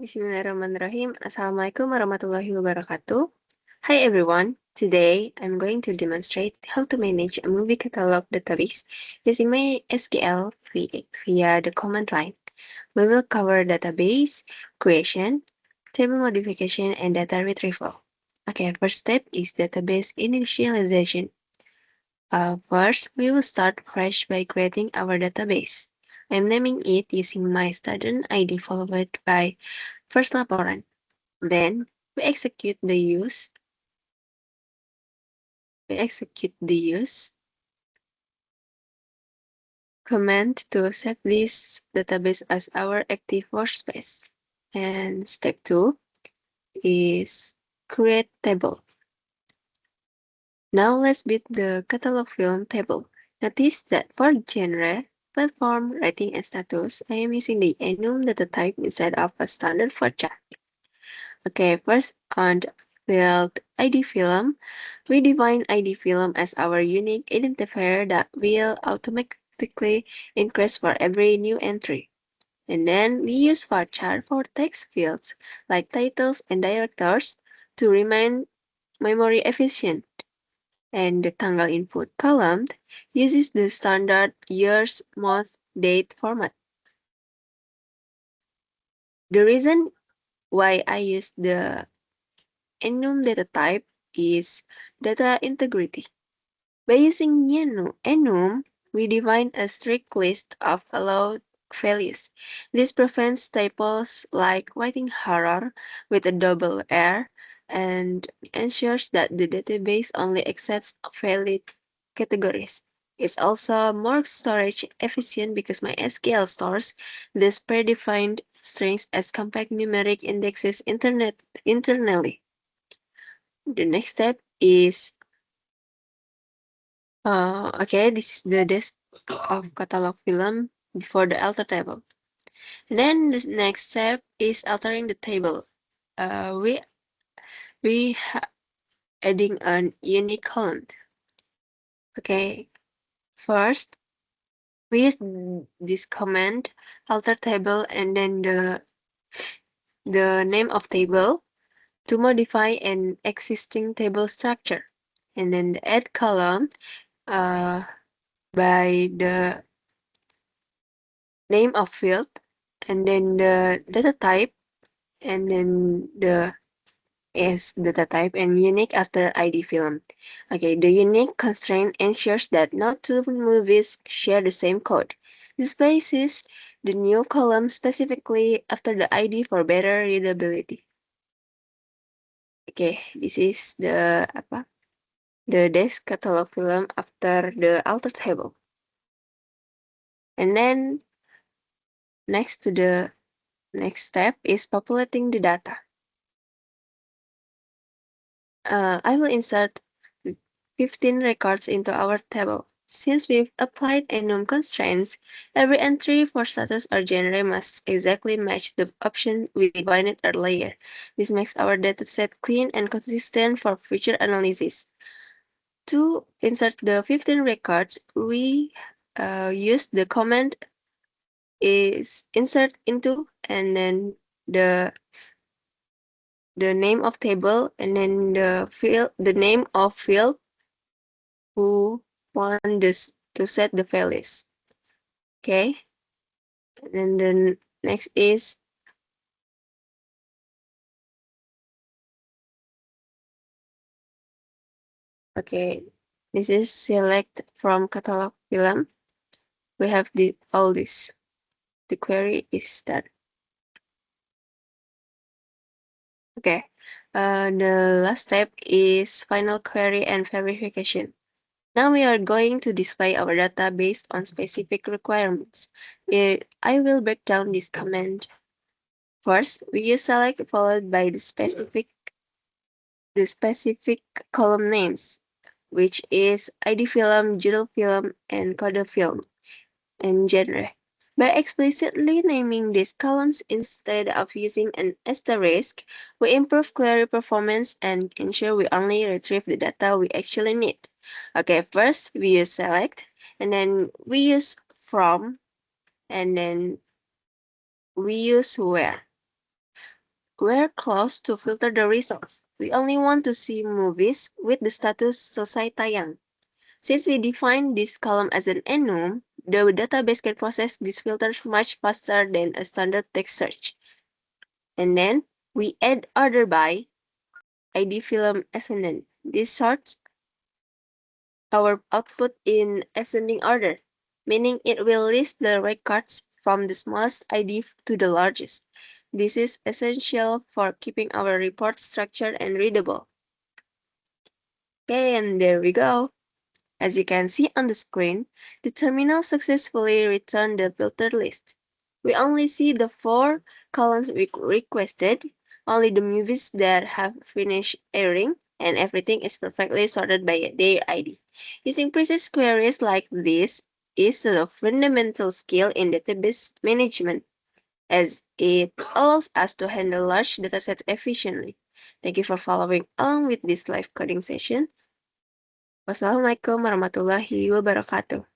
Bismillahirrahmanirrahim. Assalamualaikum warahmatullahi wabarakatuh. Hi everyone. Today I'm going to demonstrate how to manage a movie catalog database using my SQL via the command line. We will cover database creation, table modification, and data retrieval. Okay, first step is database initialization. First, we will start fresh by creating our database. I'm naming it using my student ID followed by first laporan. Then we execute the use command to set this database as our active workspace. And step 2 is create table. Now let's build the catalog film table. Notice that for genre, platform, rating, and status, I am using the enum data type instead of a standard for chart. Okay, first on field ID film, we define ID film as our unique identifier that will automatically increase for every new entry. And then we use varchar for text fields like titles and directors to remain memory efficient. And the tanggal input column uses the standard years, month, date format. The reason why I use the enum data type is data integrity. By using enum, we define a strict list of allowed values. This prevents typos like writing horror with a double R and ensures that the database only accepts valid categories. It's also more storage efficient because my SQL stores these predefined strings as compact numeric indexes internally. The next step is okay, this is the desk of catalog film before the alter table. And then the next step is altering the table. Uh, we we adding an unique column. Okay, first we use this command alter table and then the name of table to modify an existing table structure, and then the add column uh, by the name of field, and then the data type, and then the data type and unique after ID film. Okay, the unique constraint ensures that no two movies share the same code. This places the new column specifically after the ID for better readability. Okay, this is the desk catalog film after the alter table. And then next step is populating the data. I will insert 15 records into our table. Since we've applied enum constraints, every entry for status or genre must exactly match the option we defined earlier. This makes our dataset clean and consistent for future analysis. To insert the 15 records, we use the command is insert into and then the name of table and then the name of field who want this to set the values. Okay, and then next is okay. This is select from catalog film. We have all this. The query is done. Okay. The last step is final query and verification. Now we are going to display our data based on specific requirements. I will break down this command. First, we use select followed by the specific column names, which is ID film, judul film, and code film, and genre. By explicitly naming these columns instead of using an asterisk, we improve query performance and ensure we only retrieve the data we actually need. Okay, first we use select, and then we use from, and then we use where. we're close to filter the results. We only want to see movies with the status selesai tayang. Since we define this column as an enum, the database can process these filters much faster than a standard text search. And then we add order by ID film ascendant. This sorts our output in ascending order, meaning it will list the records from the smallest ID to the largest. This is essential for keeping our report structured and readable. Okay, and there we go. As you can see on the screen, the terminal successfully returned the filtered list. We only see the 4 columns we requested, only the movies that have finished airing, and everything is perfectly sorted by their ID. Using precise queries like this is a fundamental skill in database management, as it allows us to handle large datasets efficiently. Thank you for following along with this live coding session. Wassalamualaikum warahmatullahi wabarakatuh.